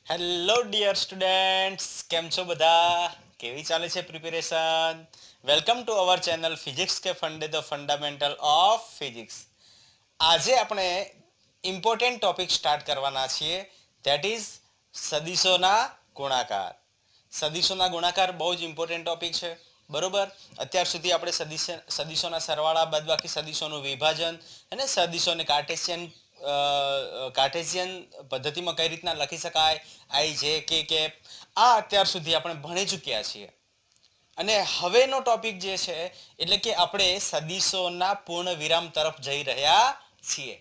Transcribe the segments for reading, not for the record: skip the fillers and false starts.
Hello dear students, કેમ છો બધા? કેવી ચાલે છે preparation? Welcome to our channel physics કે ફંડે ધ ફંડામેન્ટલ ઓફ ફિઝિક્સ. આજે આપણે ઇમ્પોર્ટન્ટ ટોપિક સ્ટાર્ટ કરવાના છીએ, ધેટ ઇઝ સદિશોના ગુણાકાર. સદિશોના ગુણાકાર બહુ જ ઇમ્પોર્ટન્ટ ટોપિક છે, બરોબર. અત્યાર સુધી આપણે સદિશોના સરવાળા, બાદબાકી સદિશોનું વિભાજન અને સદિશોને કાર્ટેશિયન પદ્ધતિમાં કઈ રીતના લખી શકાય, આઈ જે કે કેપ, આ અત્યાર સુધી આપણે ભણી ચૂક્યા છીએ. અને હવેનો ટોપિક જે છે એટલે કે આપણે સદિશોના પૂર્ણ વિરામ તરફ જઈ રહ્યા છીએ.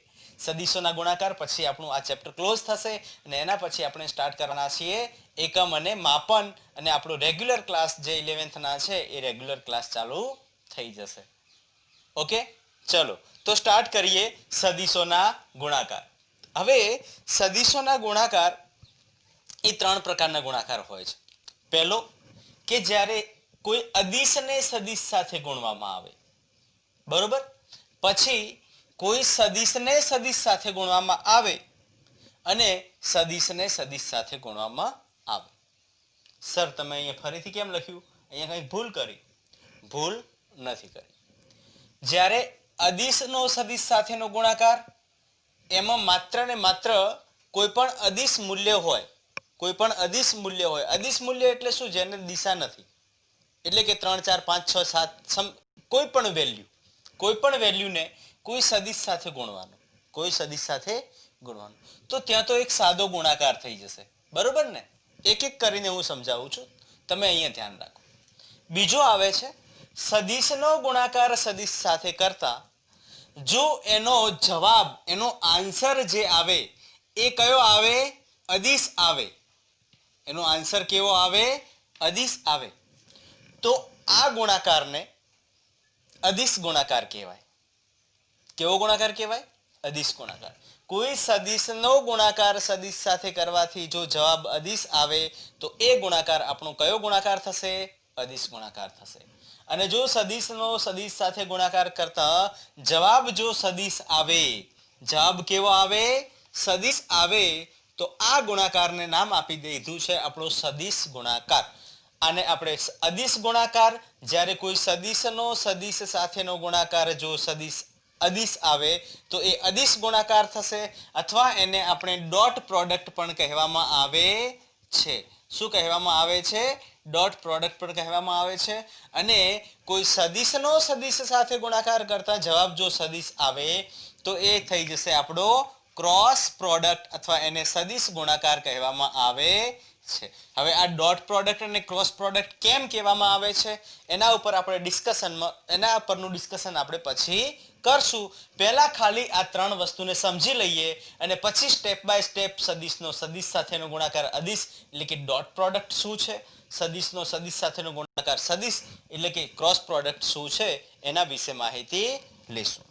સદિશોના ગુણાકાર પછી આપણું આ ચેપ્ટર ક્લોઝ થશે અને એના પછી આપણે સ્ટાર્ટ કરવાના છીએ એકમ અને માપન, અને આપણો રેગ્યુલર ક્લાસ જે 11th ના છે એ રેગ્યુલર ક્લાસ ચાલુ થઈ જશે. ઓકે, ચલો તો સ્ટાર્ટ કરીએ સદિશોના ગુણાકાર. હવે સદિશોના ગુણાકાર એ ત્રણ પ્રકારના ગુણાકાર હોય છે. પહેલો કે જ્યારે કોઈ અદિશને સદિશ સાથે ગુણવામાં આવે, બરોબર. પછી કોઈ સદિશને સદિશ સાથે ગુણવામાં આવે અને સદિશને સદિશ સાથે ગુણવામાં આવે. સર, તમે અહીંયા ફરીથી કેમ લખ્યું? અહીંયા કંઈ ભૂલ કરી? ભૂલ નથી કરી. જ્યારે અદિશનો સદિશ સાથેનો ગુણાકાર, એમાં માત્ર ને માત્ર કોઈ પણ અદિશ મૂલ્ય હોય, કોઈ પણ અદિશ મૂલ્ય હોય. અદિશ મૂલ્ય એટલે શું? જેને દિશા નથી, એટલે કે 3, 4, 5, 6, 7 કોઈ પણ વેલ્યુને કોઈ સદિશ સાથે ગુણવાનું, કોઈ સદિશ સાથે ગુણવાનું, તો ત્યાં તો એક સાદો ગુણાકાર થઈ જશે, બરોબર ને? એક એક કરીને હું સમજાવું છું, તમે અહીંયા ધ્યાન રાખો. બીજો આવે છે સદિશનો ગુણાકાર સદિશ સાથે કરતા જો એનો જવાબ, એનો આન્સર જે આવે એ કયો આવે? અદિશ આવે. એનો આન્સર કેવો આવે? અદિશ આવે. તો આ ગુણાકારને અદિશ ગુણાકાર કહેવાય. કેવો ગુણાકાર કહેવાય? અદિશ ગુણાકાર. કોઈ સદિશનો ગુણાકાર સદિશ સાથે કરવાથી જો જવાબ અદિશ આવે તો એ ગુણાકાર આપણો કયો ગુણાકાર થશે? અદિશ ગુણાકાર થશે. અને જો સદિશનો સદિશ સાથે ગુણાકાર કરતા જવાબ જો સદિશ આવે, જવાબ કેવો આવે? સદિશ આવે, તો આ ગુણાકારને નામ આપી દીધું છે આપણો સદિશ ગુણાકાર. આને આપણે અદિશ ગુણાકાર. જ્યારે કોઈ સદિશનો સદિશ સાથેનો ગુણાકાર જો સદિશ અદિશ આવે તો એ અદિશ ગુણાકાર થશે, અથવા એને આપણે ડોટ પ્રોડક્ટ પણ કહેવામાં આવે છે. શું કહેવામાં આવે છે? ડોટ પ્રોડક્ટ પણ કહેવામાં આવે છે. અને કોઈ સદિશનો સદિશ સાથે ગુણાકાર કરતા જવાબ જો સદિશ આવે તો એ થઈ જશે આપણો ક્રોસ પ્રોડક્ટ, અથવા એને સદિશ ગુણાકાર કહેવામાં આવે છે. હવે આ ડોટ પ્રોડક્ટ અને ક્રોસ પ્રોડક્ટ કેમ કહેવામાં આવે છે એના ઉપર આપણે એના ઉપરનું ડિસ્કશન આપણે પછી કરશું. પહેલા ખાલી આ ત્રણ વસ્તુને સમજી લઈએ અને પછી સ્ટેપ બાય સ્ટેપ સદિશનો સદિશ સાથેનો ગુણાકાર અદિશ એટલે કે ડોટ પ્રોડક્ટ શું છે, સદિશનો સદિશ સાથેનો ગુણાકાર સદિશ એટલે કે ક્રોસ પ્રોડક્ટ શું છે, એના વિશે માહિતી લઈશું.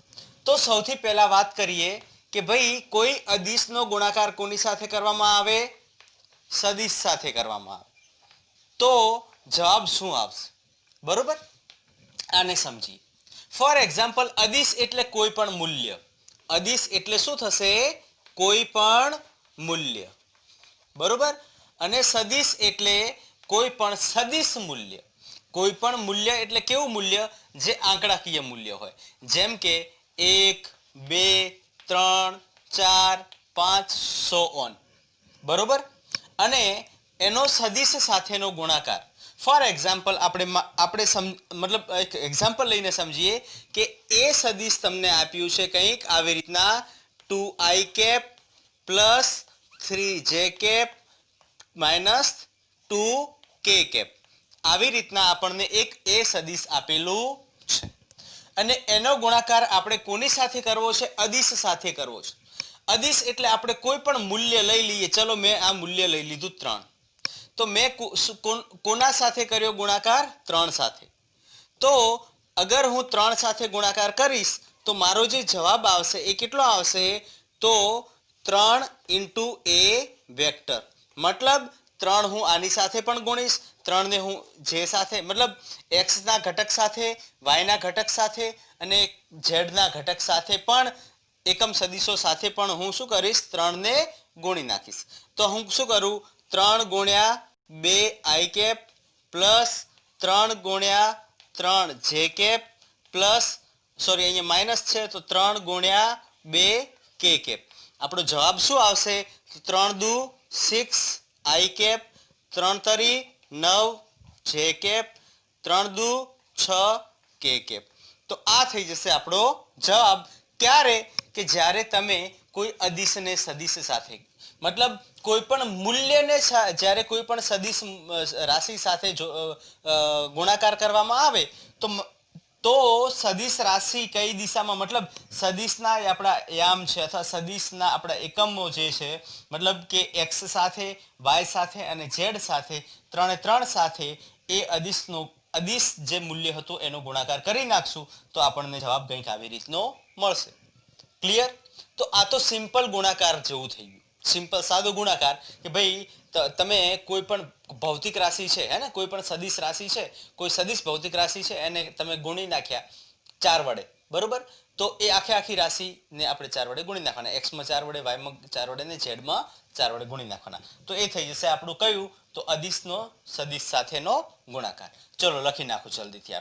તો સૌથી પહેલા વાત કરીએ કે ભાઈ કોઈ અદિશનો ગુણાકાર કોની સાથે કરવામાં આવે? સદિશ સાથે કરવામાં આવે. તો જવાબ શું આવશે? બરોબર, આને સમજીએ. ફોર એક્ઝામ્પલ, અદિશ એટલે કોઈ પણ મૂલ્ય. અદિશ એટલે શું થશે? કોઈ પણ મૂલ્ય, બરોબર. અને સદિશ એટલે કોઈ પણ સદિશ મૂલ્ય. કોઈ પણ મૂલ્ય એટલે કેવું મૂલ્ય? જે આંકડાકીય મૂલ્ય હોય, જેમ કે 1, 2, 3, 4, 5, સો ઓન, બરોબર. અને એનો સદિશ સાથેનો ગુણાકાર. ફોર એક્ઝામ્પલ આપણે મતલબ એક એક્ઝામ્પલ લઈને સમજીએ કે એ સદિશ તમને આપ્યું છે કંઈક આવી રીતના 2i cap plus 3j cap minus 2k cap. આવી રીતના આપણને એક એ સદિશ આપેલું છે અને એનો ગુણાકાર આપણે કોની સાથે કરવો છે? અદિશ સાથે કરવો છે. અદિશ એટલે આપણે કોઈ પણ મૂલ્ય લઈ લઈએ. ચલો, મેં આ મૂલ્ય લઈ લીધું 3, તો મેં કોના સાથે કર્યો ગુણાકાર? 3 સાથે. તો અગર હું 3 સાથે ગુણાકાર કરીશ તો મારો જે જવાબ આવશે એ કેટલો આવશે? તો 3 ઇન્ટુ એ વેક્ટર. મતલબ 3 હું આની સાથે પણ ગુણીશ, 3 ને હું જે સાથે મતલબ x ના ઘટક સાથે, y ના ઘટક સાથે અને z ના ઘટક સાથે પણ, એકમ સદિશો સાથે પણ હું શું કરીશ? 3 ને ગુણી નાખીશ. તો હું શું કરું? 3 ગુણ્યા 2 આઈ કેપ પ્લસ 3 ગુણ્યા 3 જે કેપ પ્લસ સોરી અહીંયા માઇનસ છે તો 3 ગુણ્યા 2 કે કેપ. આપણો જવાબ શું આવશે? 3 દુ 6 આઈ કેપ, 3 તરી 9 જે કેપ, 3 દુ 6 કે કેપ. તો આ થઈ જશે આપણો જવાબ. ત્યારે કે જ્યારે તમે કોઈ અદિશને સદિશ સાથે મતલબ કોઈ પણ મૂલ્યને જ્યારે કોઈ પણ સદિશ રાશિ સાથે ગુણાકાર કરવામાં આવે તો સદિશ રાશિ કઈ દિશામાં મતલબ સદિશના આપણા યામ છે અથવા સદિશના આપણા એકમો જે છે મતલબ કે એક્સ સાથે, વાય સાથે અને ઝેડ સાથે ત્રણે ત્રણ સાથે એ અદિશ જે મૂલ્ય હતું એનો ગુણાકાર કરી નાખશું તો આપણને જવાબ કંઈક આવી રીતનો મળશે. ક્લિયર? તો આ તો સિમ્પલ ગુણાકાર જેવું થઈ ગયું. સિમ્પલ સાદો ગુણાકાર કે ભાઈ તમે કોઈ પણ ભૌતિક રાશિ છે હે ને કોઈ પણ સદિશ રાશિ છે, કોઈ સદિશ ભૌતિક રાશિ છે એને તમે ગુણી નાખ્યા 4 વડે, બરોબર? તો એ આખી રાશિને આપણે 4 વડે ગુણી નાખવાના. એક્સ માં 4 વડે, વાય માં 4 વડે ને ઝેડ માં 4 વડે ગુણી નાખવાના. તો એ થઈ જશે આપણું કયું? તો અદિશનો સદિશ સાથેનો ગુણાકાર. ચલો લખી નાખો જલ્દીથી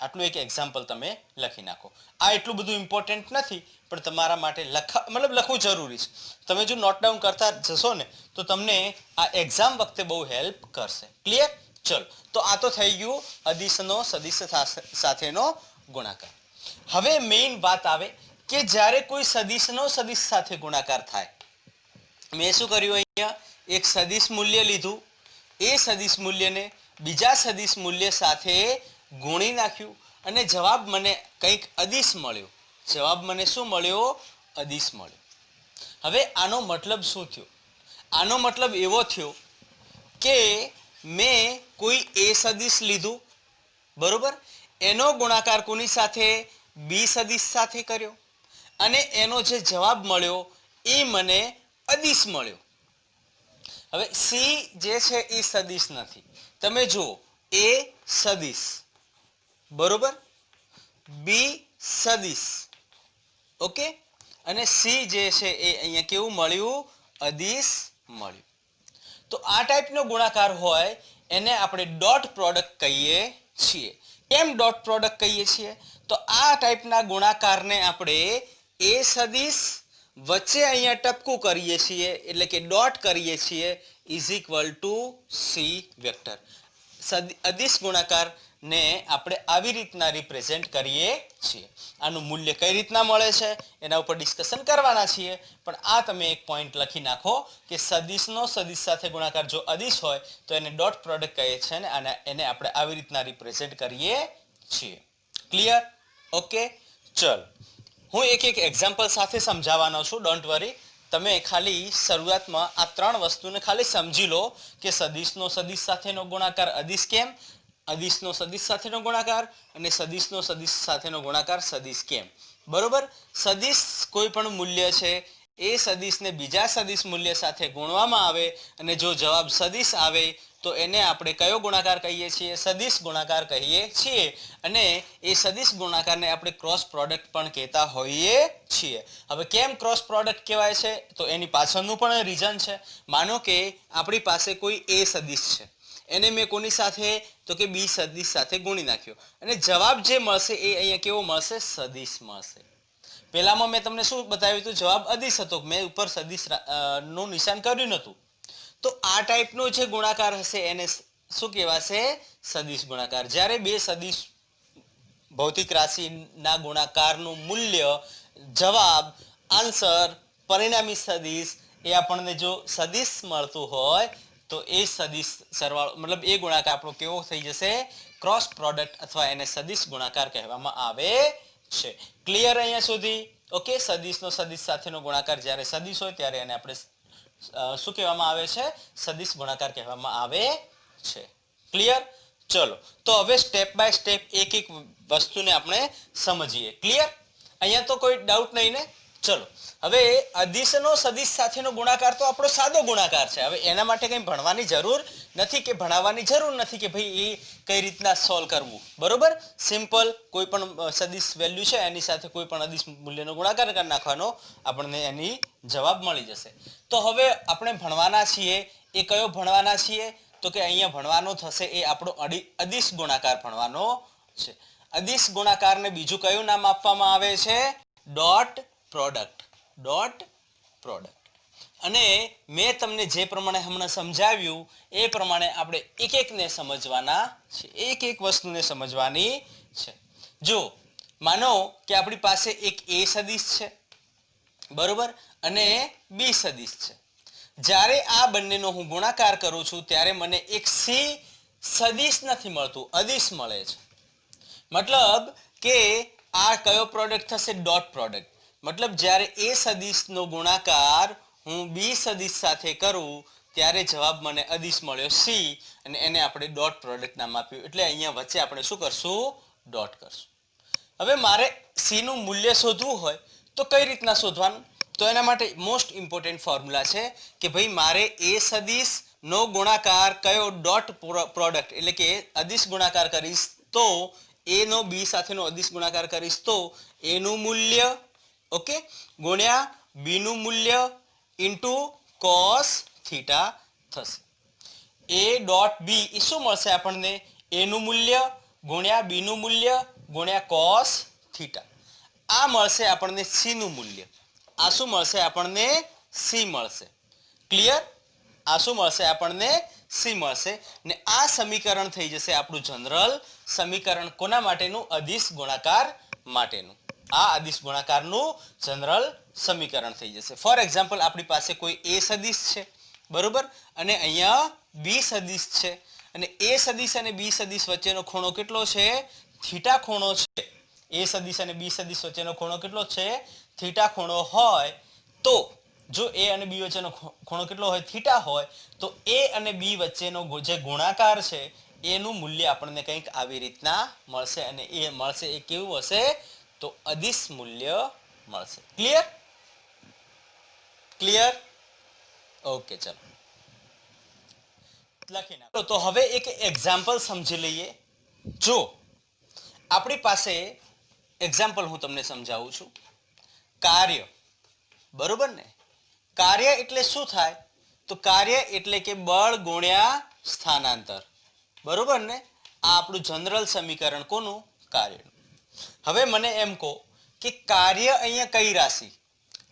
આટલું એક એક્ઝામ્પલ તમે લખી નાખો. આ એટલું બધું ઇમ્પોર્ટન્ટ નથી પણ તમારા માટે લખવું જરૂરી છે. તમે જો નોટ ડાઉન કરતા જશો ને તો તમને આ એક્ઝામ વખતે બહુ હેલ્પ કરશે. ક્લિયર? ચલો તો આ તો થઈ ગયું અદિશનો સદિશ સાથેનો ગુણાકાર. હવે મેઇન વાત આવે કે જ્યારે કોઈ સદિશનો સદિશ સાથે ગુણાકાર થાય, મેં શું કર્યું અહીંયા? એક સદિશ મૂલ્ય લીધું, એ સદિશ મૂલ્યને બીજા સદિશ મૂલ્ય સાથે ગુણી નાખ્યું અને જવાબ મને કંઈક અદિશ મળ્યો. જવાબ મને શું મળ્યો? અદિશ મળ્યો. હવે આનો મતલબ શું થયો? આનો મતલબ એવો થયો કે મેં કોઈ એ સદિશ લીધું, બરોબર? એનો ગુણાકાર કોની સાથે? બી સદિશ સાથે કર્યો અને એનો જે જવાબ મળ્યો એ મને અદિશ મળ્યો. હવે સી જે છે એ સદિશ નથી. તમે જુઓ, એ સદિશ, બરોબર, બી સદિશ, ઓકે, અને સી જે છે એ અહીંયા કેવું મળ્યું? અદિશ મળ્યું. તો આ ટાઈપનો ગુણાકાર હોય એને આપણે ડોટ પ્રોડક્ટ કહીએ છીએ. કેમ ડોટ પ્રોડક્ટ કહીએ છીએ? તો આ ટાઈપના ગુણાકારને આપણે એ સદિશ વચ્ચે અહીંયા ટપકું કરીએ છીએ એટલે કે ડોટ કરીએ છીએ is equal to C vector. અદિશ ગુણાકારને આપણે આવી રીતના રિપ્રેઝેન્ટ કરીએ છીએ. આનું મૂલ્ય કઈ રીતના મળે છે એના ઉપર ડિસ્કશન કરવાના છીએ, પણ આ તમે એક પોઈન્ટ લખી નાખો કે સદિશનો સદિશ સાથે ગુણાકાર જો અદિશ હોય તો એને ડોટ પ્રોડક્ટ કહે છે અને એને આપણે આવી રીતના રિપ્રેઝેન્ટ કરીએ છીએ. ક્લિયર? ઓકે, ચલ હું એક એક્ઝામ્પલ સાથે સમજાવવાનો છું. ડોન્ટ વરી, તમે ખાલી શરૂઆતમાં આ 3 વસ્તુને ખાલી સમજી લો કે સદિશનો સદિશ સાથેનો ગુણાકાર અદિશ કેમ, અદિશનો સદિશ સાથેનો ગુણાકાર અને સદિશનો સદિશ સાથેનો ગુણાકાર સદિશ કેમ. બરોબર? સદિશ કોઈ પણ મૂલ્ય છે એ સદિશને બીજા સદિશ મૂલ્ય સાથે ગુણવામાં આવે અને જો જવાબ સદિશ આવે તો એને આપણે કયો ગુણાકાર કહીએ છીએ? સદિશ ગુણાકાર કહીએ છીએ. અને એ સદિશ ગુણાકારને આપણે ક્રોસ પ્રોડક્ટ પણ કહેતા હોઈએ છીએ. હવે કેમ ક્રોસ પ્રોડક્ટ કહેવાય છે? તો એની પાછળનું પણ રીઝન છે. માનો કે આપણી પાસે કોઈ એ સદિશ છે, એને મેં કોની સાથે? તો કે બી સદિશ સાથે ગુણી નાખ્યો અને જવાબ જે મળશે એ અહીંયા કેવો મળશે? સદિશ મળશે. પહેલામાં મેં તમને શું બતાવ્યું હતું? જવાબ અદિશ હતો, મેં ઉપર સદિશ નું નિશાન કર્યું નહોતું. તો આ ટાઈપનો જે ગુણાકાર હશે એને શું કહેવાશે? સદિશ ગુણાકાર. જ્યારે બે સદિશ ભૌતિક રાશિના ગુણાકારનું મૂલ્ય, જવાબ, આન્સર, પરિણામી સદિશ એ આપણને જો સદિશ મળતું હોય તો એ સદિશ સરવાળો મતલબ એ ગુણાકાર આપણો કેવો થઈ જશે? ક્રોસ પ્રોડક્ટ અથવા એને સદિશ ગુણાકાર કહેવામાં આવે છે. ક્લિયર અહીંયા સુધી? ઓકે, સદિશનો સદિશ સાથેનો ગુણાકાર જ્યારે સદિશ હોય ત્યારે એને આપણે શું કહેવામાં આવે છે? સદિશ ગુણાકાર કહેવામાં આવે છે. ક્લિયર? ચલો તો હવે સ્ટેપ બાય સ્ટેપ એક વસ્તુને આપણે સમજીએ. ક્લિયર? અહીંયા તો કોઈ ડાઉટ નહીં ને? ચલો હવે અદિશનો સદિશ સાથેનો ગુણાકાર તો આપણો સાદો ગુણાકાર છે. હવે એના માટે કંઈ ભણવાની જરૂર નથી કે ભણાવવાની જરૂર નથી કે ભાઈ એ કઈ રીતના સોલ્વ કરવું. બરોબર, સિમ્પલ કોઈ પણ સદિશ વેલ્યુ છે એની સાથે કોઈ પણ અદિશ મૂલ્યનો ગુણાકાર કરી નાખવાનો, આપણને એની જવાબ મળી જશે. તો હવે આપણે ભણવાના છીએ એ કયો ભણવાના છીએ? તો કે અહીંયા ભણવાનો થશે એ આપણો અદિશ ગુણાકાર ભણવાનો છે. અદિશ ગુણાકારને બીજું કયું નામ આપવામાં આવે છે? Dot product. Dot product. અને મેં તમને જે પ્રમાણે હમણાં સમજાવ્યું એ પ્રમાણે આપણે એક એકને સમજવાના છે, એક એક વસ્તુને સમજવાની છે. જો માનો કે આપણી પાસે એક એ સદિશ છે, બરોબર, અને બી સદિશ છે. જ્યારે આ બંનેનો હું ગુણાકાર કરું છું ત્યારે મને એક સી સદિશ નથી મળતું, અદિશ મળે છે. મતલબ કે આ કયો પ્રોડક્ટ થશે? Dot product. મતલબ જ્યારે એ સદિશનો ગુણાકાર હું બી સદિશ સાથે કરું ત્યારે જવાબ મને અદિશ મળ્યો સી, અને એને આપણે ડોટ પ્રોડક્ટ નામ આપ્યું. એટલે અહીંયા વચ્ચે આપણે શું કરશું? ડોટ કરશું. હવે મારે સી નું મૂલ્ય શોધવું હોય તો કઈ રીતના શોધવાનું? તો એના માટે મોસ્ટ ઇમ્પોર્ટન્ટ ફોર્મ્યુલા છે કે ભાઈ મારે એ સદિશ નો ગુણાકાર કયો? ડોટ પ્રોડક્ટ, એટલે કે અદિશ ગુણાકાર કરીશ તો એ નો બી સાથેનો અદિશ ગુણાકાર કરીશ તો એ નું મૂલ્ય, ઓકે, ગુણ્યા બી નું મૂલ્ય ઇન્ટુ કોસ થીટા થશે. એ ડોટ બી એ શું મળશે આપણને? એ નું મૂલ્ય ગુણ્યા બી નું મૂલ્ય ગુણ્યા કોસ થીટા. આ મળશે આપણને સી નું મૂલ્ય. આ શું મળશે આપણને? સી મળશે. ક્લિયર? આ શું મળશે આપણને? સી મળશે. ને આ સમીકરણ થઈ જશે આપણું જનરલ સમીકરણ. કોના માટેનું? અદિશ ગુણાકાર માટેનું. આ અદિશ ગુણાકારનું જનરલ સમીકરણ થઈ જશે. ફોર એક્ઝામ્પલ આપણી પાસે કોઈ એ સદિશ છે, બરોબર, અને અહીંયા બી સદિશ છે, અને એ સદિશ અને બી સદિશ વચ્ચેનો ખૂણો કેટલો છે? થીટા ખૂણો છે. એ સદિશ અને બી સદિશ વચ્ચેનો ખૂણો કેટલો છે? થીટા ખૂણો હોય તો જો એ અને બી વચ્ચેનો ખૂણો કેટલો હોય? થીટા હોય તો એ અને બી વચ્ચેનો જે ગુણાકાર છે એનું મૂલ્ય આપણને કંઈક આવી રીતના મળશે, અને એ મળશે એ કેવું હશે? તો અદિશ મૂલ્ય મળશે. ક્લિયર? ક્લિયર? ઓકે, ચલો લખી નાખો. તો હવે એક એક્ઝામ્પલ સમજી લઈએ. જો આપણી પાસે એક્ઝામ્પલ હું તમને સમજાવું છું. કાર્ય, બરોબર ને? કાર્ય એટલે શું થાય? તો કાર્ય એટલે કે બળ ગુણ્યા સ્થાનાંતર, બરોબર ને? આ આપણું જનરલ સમીકરણ કોનું? કાર્યનું. હવે મને એમ કહો કે કાર્ય અહીંયા કઈ રાશિ?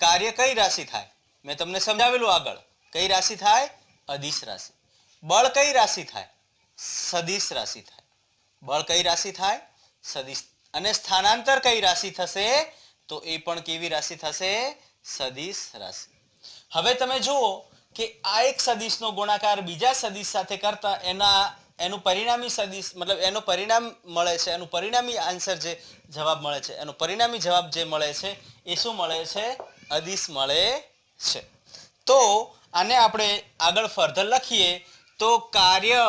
કાર્ય કઈ રાશિ થાય? મેં તમને સમજાવેલું આગળ. કઈ રાશિ થાય? અદિશ રાશિ. બળ કઈ રાશિ થાય? સદિશ રાશિ થાય. બળ કઈ રાશિ થાય? સદિશ. અને સ્થાનાંતર કઈ રાશિ થશે? તો એ પણ કેવી રાશિ થશે? સદિશ રાશિ. હવે તમે જુઓ કે આ એક સદિશનો ગુણાકાર બીજા સદિશ સાથે કરતા એનું પરિણામી સદિશ, મતલબ એનો પરિણામ મળે છે, એનું પરિણામી આન્સર જે જવાબ મળે છે, એનો પરિણામી જવાબ જે મળે છે એ શું મળે છે? અદિશ મળે છે. તો આને આપણે આગળ ફર્ધર લખીએ તો કાર્ય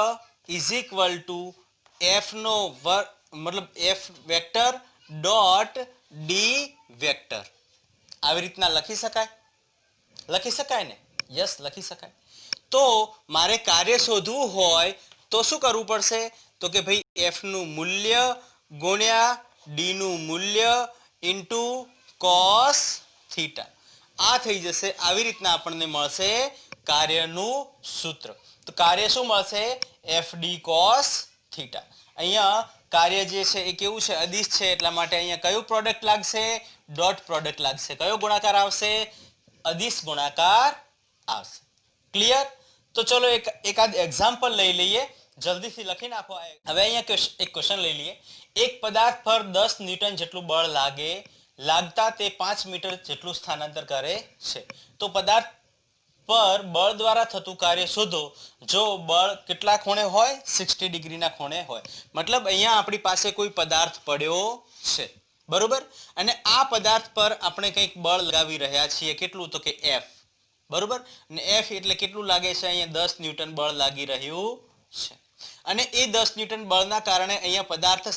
ઇઝ ઇક્વલ ટુ એફ નો વર્ગ, મતલબ F vector dot d vector. આવી રીતના લખી શકાય? લખી શકાય ને? યસ, લખી શકાય. તો મારે કાર્ય શોધવું હોય તો શું કરવું પડશે? તો કે ભાઈ એફ નું મૂલ્ય ગુણ્યા ડી નું મૂલ્ય ઇન્ટુ કોસ થીટા. આ થઈ જશે. આવી રીતના આપણને મળશે કાર્યનું સૂત્ર. તો કાર્ય શું મળશે? F D cos theta. અહીંયા કાર્ય જે છે એ કેવું છે? અદિશ છે, એટલા માટે અહીંયા કયું પ્રોડક્ટ લાગશે? ડોટ પ્રોડક્ટ લાગશે. કયો ગુણાકાર આવશે? અદિશ ગુણાકાર આવશે. ક્લિયર? તો ચલો એકાદ એક્ઝામ્પલ લઈ લઈએ. જલ્દીથી લખી નાખો. હવે અહીંયા એક ક્વેશ્ચન લઈ લઈએ. એક પદાર્થ પર 10 ન્યૂટન જેટલું બળ લાગતા તે 5 મીટર જેટલું સ્થાનાંતર કરે છે. તો પદાર્થ પર બળ દ્વારા થતું કાર્ય શોધો. જો બળ કેટલા ખૂણે હોય? 60 ડિગ્રીના ખૂણે હોય. મતલબ અહીંયા આપણી પાસે કોઈ પદાર્થ પડ્યો છે, બરોબર, અને આ પદાર્થ પર આપણે કંઈક બળ લગાવી રહ્યા છીએ. કેટલું? તો કે એફ, બરોબર. અને એફ એટલે કેટલું લાગે છે? અહીંયા 10 ન્યૂટન બળ લાગી રહ્યું છે. અને એ 10 ન્યૂટન બળના કારણે અહીંયા પદાર્થ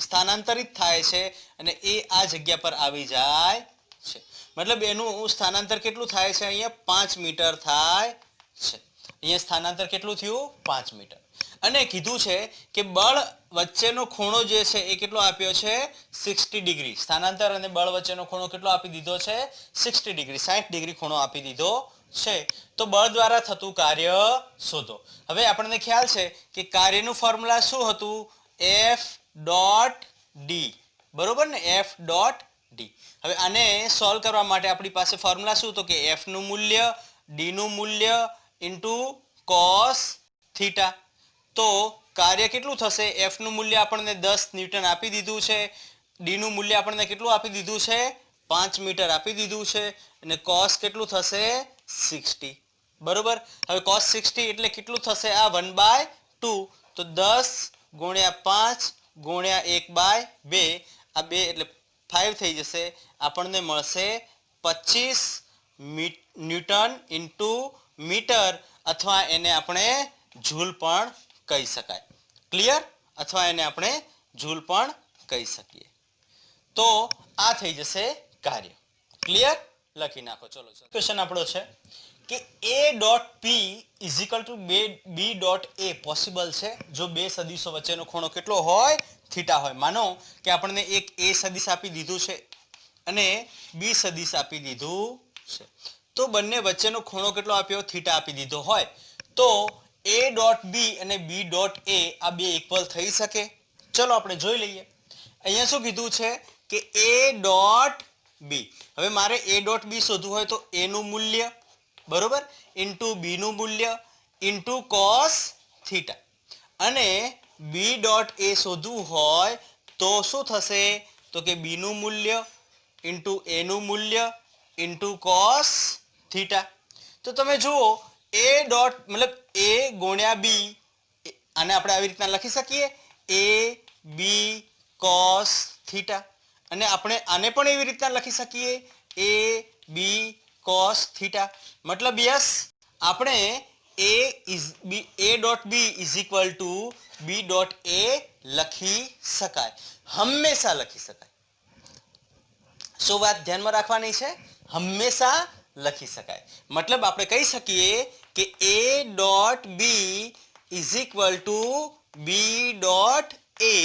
સ્થાનાંતરિત થાય છે અને એ આ જગ્યા પર આવી જાય છે. મતલબ એનું સ્થાનાંતર કેટલું થાય છે અહીંયા 5 મીટર થાય છે અહીંયા સ્થાનાંતર કેટલું થયું 5 મીટર અને કીધું છે કે બળ વચ્ચેનો ખૂણો જે છે એ કેટલો આપ્યો છે 60 ડિગ્રી સ્થાનાંતર અને બળ વચ્ચેનો ખૂણો કેટલો આપી દીધો છે 60 ડિગ્રી 60 ડિગ્રી ખૂણો આપી દીધો છે તો બળ દ્વારા થતું કાર્ય શોધો હવે આપણને ખ્યાલ છે કે કાર્યનું ફોર્મ્યુલા શું હતું F ડોટ ડી બરોબર ને F ડોટ ડી હવે આને સોલ્વ કરવા માટે આપણી પાસે ફોર્મ્યુલા શું હતો કે F નું મૂલ્ય D નું મૂલ્ય ઇન્ટુ cos થીટા તો કાર્ય કેટલું થશે F નું મૂલ્ય આપણને 10 ન્યૂટન આપી દીધું છે D નું મૂલ્ય આપણને કેટલું આપી દીધું છે 5 મીટર આપી દીધું છે અને cos કેટલું થશે 60 બરોબર હવે cos 60 એટલે કેટલું થશે આ 1/2 તો 10 ગુણ્યા 5 ગુણ્યા 1/2 આ 2 એટલે 5 થઈ જશે આપણને મળશે 25 ન્યૂટન ઇન્ટુ મીટર અથવા એને આપણે જૂલ પણ કહી શકાય ક્લિયર અથવા એને આપણે જૂલ પણ કહી શકીએ તો આ થઈ જશે કાર્ય ક્લિયર લખી નાખો ચલો ક્વેશ્ચન આપણો છે કે A dot P is equal two B dot A possible છે જો બે સદિશો વચ્ચેનો ખૂણો કેટલો હોય થીટા હોય માનો કે આપણને એક A સદિશ આપી દીધું છે અને B સદિશ આપી દીધું છે તો બંને વચ્ચેનો ખૂણો કેટલો આપ્યો થીટા આપી દીધો હોય તો A ડોટ B અને B ડોટ A આ બે ઇક્વલ થઈ શકે ચલો આપણે જોઈ લઈએ અહીંયા શું કીધું છે કે A ડોટ B હવે મારે A ડોટ B શોધવું હોય તો A નું મૂલ્ય બરોબર ઇન્ટુ B નું મૂલ્ય ઇન્ટુ cos થીટા અને B ડોટ A શોધવું હોય તો શું થશે તો કે B નું મૂલ્ય ઇન્ટુ A નું મૂલ્ય ઇન્ટુ cos થીટા તો તમે જુઓ A ડોટ મતલબ A ગુણ્યા B આને આપણે આવી રીતના લખી શકીએ A B cos થીટા અને આપણે આને પણ એવી રીતના લખી શકીએ A B cos થીટા મતલબ યસ આપણે A dot B is equal two B dot A લખી શકાય હંમેશા લખી શકાય શું વાત ધ્યાનમાં રાખવાની છે હંમેશા લખી શકાય મતલબ આપણે કહી શકીએ કે A dot B is equal two B dot A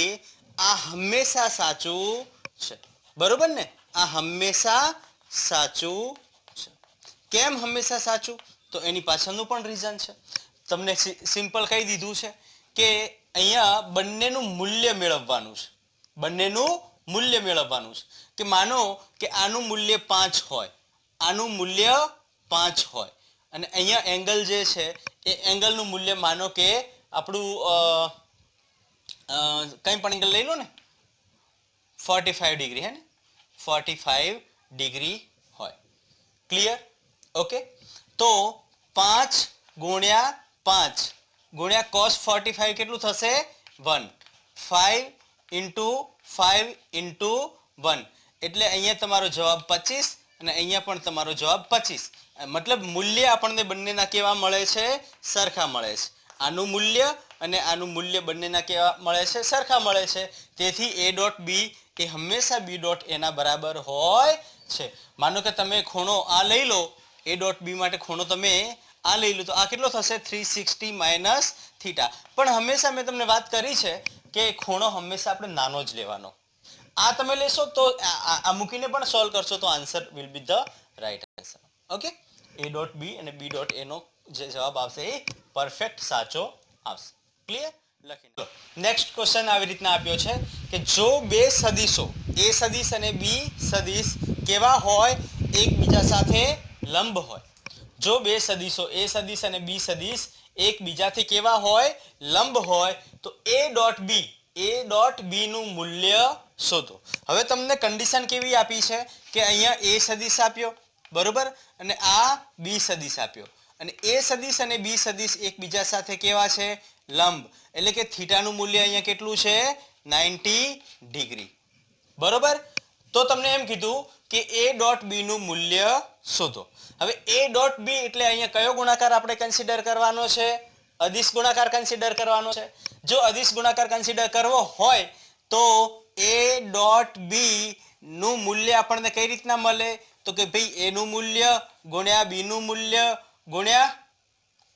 આ હંમેશા સાચું છે બરોબર ને આ હંમેશા સાચું છે કેમ હંમેશા સાચું તો એની પાછળનું પણ રીઝન છે તમને સિમ્પલ કહી દીધું છે કે અહીંયા બંનેનું મૂલ્ય મેળવવાનું છે બંનેનું મૂલ્ય મેળવવાનું છે કે માનો કે આનું મૂલ્ય 5 હોય આનું મૂલ્ય 5 હોય અને અહીંયા એંગલ જે છે એ એંગલનું મૂલ્ય માનો કે આપણું કંઈ પણ એંગલ લઈ લો ને 45 ડિગ્રી હે ને 45 ડિગ્રી હોય ક્લિયર ઓકે તો 5 ગુણ્યા 5 ગુણ્યા cos 45 કેટલું થશે 1 5 ઇન્ટુ 5 ઇન્ટુ 1 એટલે અહીંયા તમારો જવાબ 25 અને અહીંયા પણ તમારો જવાબ 25 મતલબ મૂલ્ય આપણને બંનેના કેવા મળે છે સરખા મળે છે આનું મૂલ્ય અને આનું મૂલ્ય બંનેના કેવા મળે છે સરખા મળે છે તેથી A ડોટ B એ હંમેશા B ડોટ A ના બરાબર હોય છે માનો કે તમે ખૂણો આ લઈ લો A ડોટ B માટે ખૂણો તમે આ લઈ લો તો આ કેટલો થશે 360 માઇનસ થીટા પણ હંમેશા મેં તમને વાત કરી છે કે ખૂણો હંમેશા આપણે નાનો જ લેવાનો આ તમે લેશો તો આ મૂકીને પણ સોલ્વ કરશો તો answer will be the right answer okay A dot B અને B ડોટ A નો જે જવાબ આવશે એ પરફેક્ટ સાચો આવશે ક્લિયર લખી નેક્સ્ટ ક્વેશ્ચન આવી રીતના આપ્યો છે કે જો બે સદિશો A સદિશ અને B સદિશ કેવા હોય એકબીજા સાથે લંબ હોય જો બે સદિશો A સદિશ અને B સદિશ એકબીજાથી કેવા હોય લંબ હોય તો A ડોટ B નું મૂલ્ય શોધો હવે તમને કન્ડિશન કેવી આપી છે કે અહીંયા A સદિશ આપ્યો બરોબર અને આ B સદિશ આપ્યો અને A સદિશ અને B સદિશ એકબીજા સાથે કેવા છે લંબ એટલે કે થીટાનું મૂલ્ય અહીંયા કેટલું છે 90 ડિગ્રી બરોબર તો તમને એમ કીધું કે A ડોટ B નું મૂલ્ય શોધો હવે A ડોટ B એટલે અહીંયા કયો ગુણાકાર આપણે કન્સિડર કરવાનો છે અદિશ ગુણાકાર કન્સિડર કરવાનો છે જો અદિશ ગુણાકાર કન્સિડર કરવો હોય તો A ડોટ B નું મૂલ્ય આપણને કઈ રીતના મળે તો કે ભાઈ a નું મૂલ્ય ગુણ્યા b નું મૂલ્ય ગુણ્યા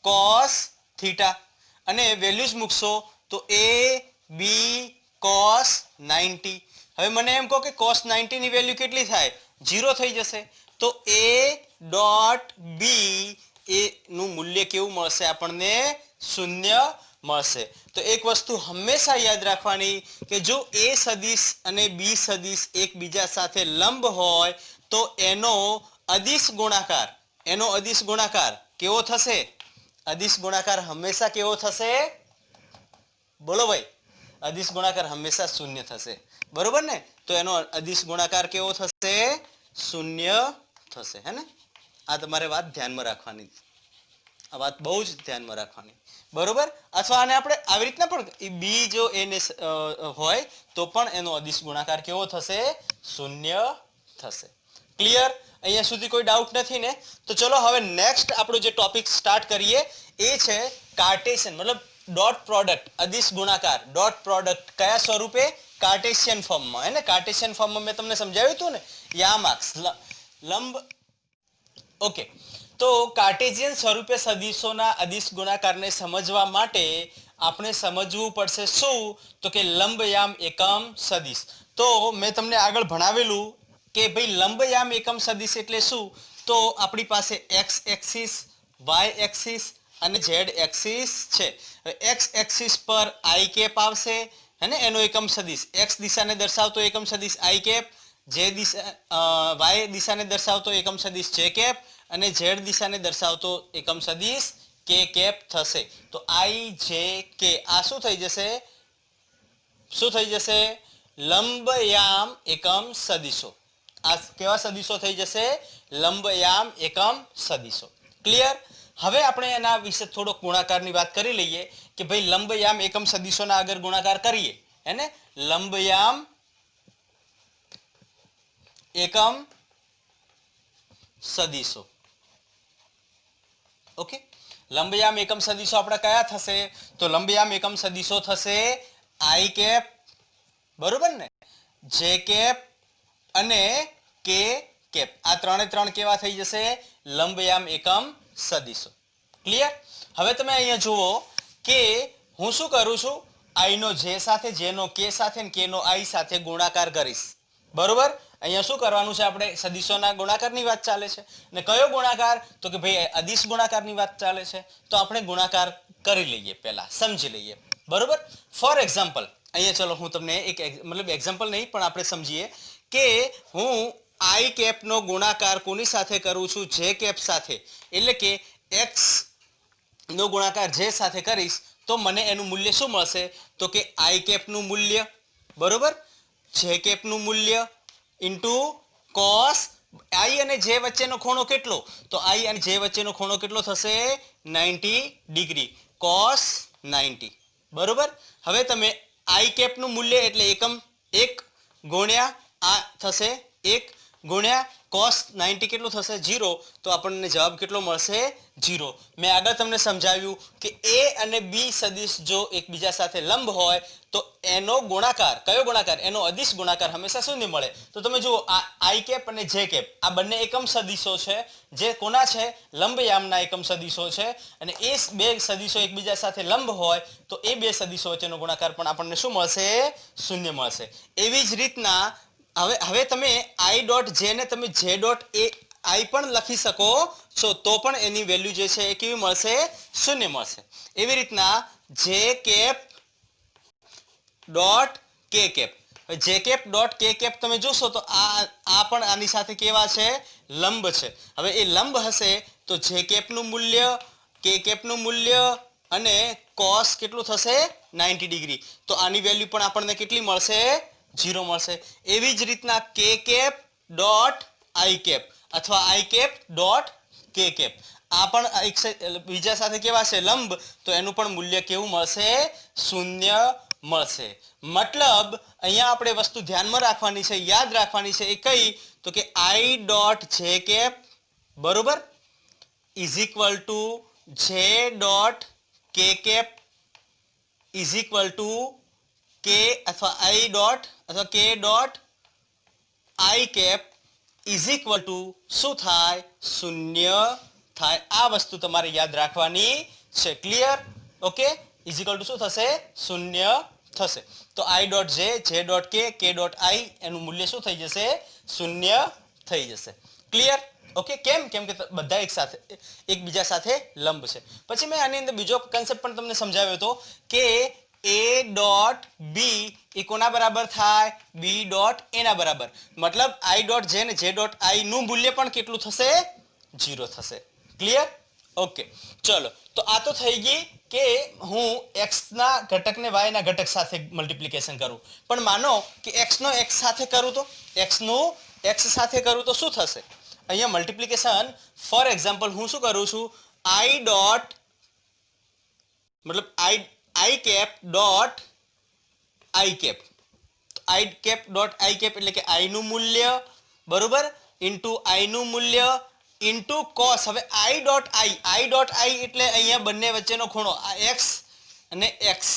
cos થીટા અને વેલ્યુઝ મૂકશો તો a b cos 90. હવે મને એમ કહો કે cos 90 ની વેલ્યુ કેટલી થાય? 0 થઈ જશે. તો a ડોટ b એ નું મૂલ્ય કેવું મળશે આપણને? 0 મળશે. તો એક વસ્તુ હંમેશા યાદ રાખવાની કે જો a સદિશ અને b સદિશ એકબીજા સાથે લંબ હોય તો એનો અદિશ ગુણાકાર કેવો થશે? અદિશ ગુણાકાર હંમેશા કેવો થશે? બોલો ભાઈ. અદિશ ગુણાકાર હંમેશા 0 થશે. બરોબર ને? તો એનો અદિશ ગુણાકાર કેવો થશે? 0 થશે. હે ને? આ તમારે વાત ધ્યાનમાં રાખવાની. આ વાત બહુ જ ધ્યાનમાં રાખવાની. બરોબર? અથવા આને આપણે આવી રીતના પણ b જો એને હોય તો પણ એનો અદિશ ગુણાકાર કેવો થશે? 0 થશે. ક્લિયર? અહીંયા સુધી કોઈ ડાઉટ નથી ને? તો ચલો હવે નેક્સ્ટ આપણો જે ટોપિક સ્ટાર્ટ કરીએ એ છે કાર્ટેશિયન મતલબ ડોટ પ્રોડક્ટ અદિશ ગુણાકાર ડોટ પ્રોડક્ટ કયા સ્વરૂપે? કાર્ટેશિયન ફોર્મમાં. હે ને? કાર્ટેશિયન ફોર્મમાં મેં તમને સમજાવ્યું હતું ને યામાક્સ લંબ. ઓકે. તો કાર્ટેશિયન સ્વરૂપે સદિશોના અદિશ ગુણાકારને સમજવા માટે આપણે સમજવું પડશે શું? તો કે લંબયામ એકમ સદિશ. તો મેં તમને આગળ ભણાવેલું કે ભાઈ લંબયામ એકમ સદિશ એટલે શું? તો આપણી પાસે x એક્સિસ, y એક્સિસ અને z એક્સિસ છે. x એક્સિસ પર i કેપ આવશે હે ને? એનો એકમ સદિશ x દિશાને દર્શાવતો એકમ સદિશ i કેપ, y દિશાને દર્શાવતો એકમ સદિશ j કેપ અને z દિશાને દર્શાવતો એકમ સદિશ k કેપ થશે. તો i j k આ શું થઈ જશે? લંબયામ એકમ સદિશો. આ કેવા સદિશો થઈ જશે? લંબયામ એકમ સદિશો. ક્લિયર? હવે આપણે એના વિશે થોડો ગુણાકારની વાત કરી લઈએ કે ભાઈ લંબયામ એકમ સદિશોના આગળ ગુણાકાર કરીએ હે ને? લંબયામ એકમ સદિશો. ઓકે. લંબયામ એકમ સદિશો આપણા કયા થશે? તો લંબયામ એકમ સદિશો થશે i કેપ, બરોબર ને, j કેપ અને k કેપ. આ ત્રણે ત્રણ કેવા થઈ જશે? લંબયામ એકમ સદિશો. ક્લિયર? હવે તમે અહીંયા જુઓ કે હું શું કરું છું? i નો j સાથે, j નો k સાથે અને k નો i સાથે ગુણાકાર કરીશ. બરોબર? અહીંયા શું કરવાનું છે? આપણે સદિશોના ગુણાકારની વાત ચાલે છે ને કયો ગુણાકાર? તો કે ભાઈ અદિશ ગુણાકારની વાત ચાલે છે. તો આપણે ગુણાકાર કરી લઈએ, પહેલા સમજી લઈએ. બરોબર? ફોર એક્ઝામ્પલ અહીંયા ચલો હું તમને એક મતલબ એક્ઝામ્પલ નહીં પણ આપણે સમજીએ કે હું i કેપ નો ગુણાકાર કોની સાથે કરું છું? j કેપ સાથે. એટલે કે x નો ગુણાકાર j સાથે કરીશ તો મને એનું મૂલ્ય શું મળશે? તો કે i કેપ નું મૂલ્ય, બરોબર, j કેપ નું મૂલ્ય ઇન્ટુ cos i અને j વચ્ચેનો ખૂણો કેટલો? તો i અને j વચ્ચેનો ખૂણો કેટલો થશે? 90 ડિગ્રી. cos 90. બરોબર? હવે તમે i કેપ નું મૂલ્ય એટલે એકમ 1 ગુણ્યા આ થશે 1 ગુણ્યા cos 90 કેટલું થશે? 0. તો આપણને જવાબ કેટલો મળશે? 0. મેં આગળ તમને સમજાવ્યું કે a અને b સદિશ જો એકબીજા સાથે લંબ હોય તો એનો ગુણાકાર, કયો ગુણાકાર? એનો અદિશ ગુણાકાર હંમેશા શૂન્ય મળે. તો તમે જુઓ આ i કેપ અને j કેપ આ બંને એકમ સદિશો છે જે કોના છે? લંબયામના એકમ સદિશો છે. અને એ બે સદિશો એકબીજા સાથે લંબ હોય તો એ બે સદિશો વચ્ચેનો ગુણાકાર પણ આપણને શું મળશે? શૂન્ય મળશે. એવી જ રીતના હવે તમે i ડોટ j ને તમે j ડોટ a i પણ લખી શકો છો તો પણ એની વેલ્યુ જે છે એ કેવી મળશે? શૂન્ય મળશે. એવી રીતના j cap dot k cap, j cap dot k cap તમે જોશો તો આ પણ આની સાથે કેવા છે? લંબ છે. હવે એ લંબ હશે તો j કેપ નું મૂલ્ય, k કેપ નું મૂલ્ય અને cos કેટલું થશે? 90 ડિગ્રી. તો આની વેલ્યુ પણ આપણને કેટલી મળશે? 0 મળશે. એવી જ રીતના k cap dot i cap અથવા i cap dot k cap આ પણ બીજા સાથે કેવા છે? લંબ. તો એનું પણ મૂલ્ય કેવું મળશે? શૂન્ય મળશે. મતલબ અહીંયા આપણે વસ્તુ ધ્યાનમાં રાખવાની છે, યાદ રાખવાની છે એ કઈ? તો કે i ડોટ j કેપ બરોબર is equal to j dot k cap is equal to k અથવા i ડોટ અથવા k dot i cap is equal to શું થાય? શૂન્ય થાય. આ વસ્તુ તમારે યાદ રાખવાની છે. Clear? Okay, is equal to શું થશે? શૂન્ય થશે. તો આઈ ડોટ જે ડોટ કે ડોટ આઈ એનું મૂલ્ય શું થઈ જશે? શૂન્ય થઈ જશે. ક્લિયર? ઓકે, કેમ કે બધા એકબીજા સાથે લંબ છે. પછી મેં આની અંદર બીજો કન્સેપ્ટ પણ તમને સમજાવ્યો હતો કે એ ડોટ બી એ કોના બરાબર થાય? બી ડોટ એના બરાબર. મતલબ આઈ ડોટ જે ને જે ડોટ આઈ નું મૂલ્ય પણ કેટલું થશે? 0 થશે. ક્લિયર? ઓકે, ચલો. તો આ તો થઈ ગઈ કે હું x ના ઘટકને y ના ઘટક સાથે મલ્ટીપ્લિકેશન કરું. પણ માનો કે x નો x સાથે કરું તો x નું x સાથે કરું તો શું થશે? અહીંયા મલ્ટીપ્લિકેશન ફોર એક્ઝામ્પલ હું શું કરું છું? આઈ ડોટ મતલબ i cap dot i cap. I cap dot i cap એટલે કે આઈ નું મૂલ્ય બરોબર ઇન્ટુ આઈ નું મૂલ્ય ઇન્ટુ કોસ. હવે આઈ ડોટ આઈ એટલે અહીંયા બંને વચ્ચેનો ખૂણો આ એક્સ અને એક્સ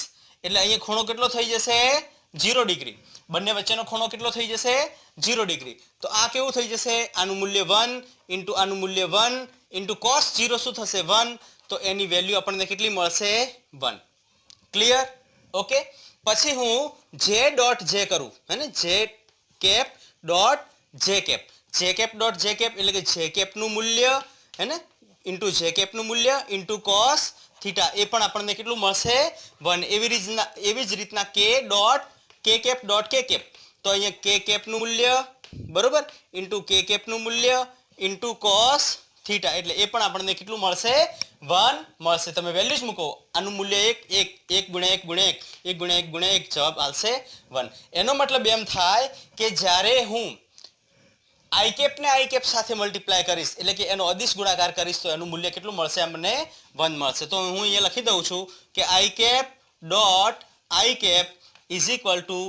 એટલે અહીંયા ખૂણો કેટલો થઈ જશે? 0 ડિગ્રી. બંને વચ્ચેનો ખૂણો કેટલો થઈ જશે? 0 ડિગ્રી. તો આ કેવું થઈ જશે? આનું મૂલ્ય 1 ઇન્ટુ આનું મૂલ્ય 1 ઇન્ટુ કોસ 0 શું થશે? 1. તો એની વેલ્યુ આપણને કેટલી મળશે? 1. ક્લિયર? ઓકે. પછી હું જે ડોટ જે કરું હે ને, j cap dot j cap. J cap dot j cap એટલે કે જે કેપ નું મૂલ્ય હે ને ઇન્ટુ જે કેપ નું મૂલ્ય ઇન્ટુ કોસ થીટા એ પણ આપણને કેટલું મળશે? 1. એવી જ રીતના કે dot k cap dot k cap. તો અહીંયા કે કેપ નું મૂલ્ય બરોબર ઇન્ટુ કે કેપ નું મૂલ્ય ઇન્ટુ કોસ થીટા એટલે એ પણ આપણને કેટલું મળશે? 1 મળશે. તમે વેલ્યુ જ મૂકો. આનું મૂલ્ય 1 ગુણ્યા 1 ગુણ્યા 1 1 ગુણ્યા 1 ગુણ્યા 1 જવાબ આવશે 1. એનો મતલબ એમ થાય કે જ્યારે હું આઈ કેપ ને આઈ કેપ સાથે મલ્ટીપ્લાય કરીશ એટલે કે એનો અદિશ ગુણાકાર કરીશ તો એનું મૂલ્ય કેટલું મળશે? અમને 1 મળશે. તો હું અહીંયા લખી દઉં છું કે i cap dot i cap is equal to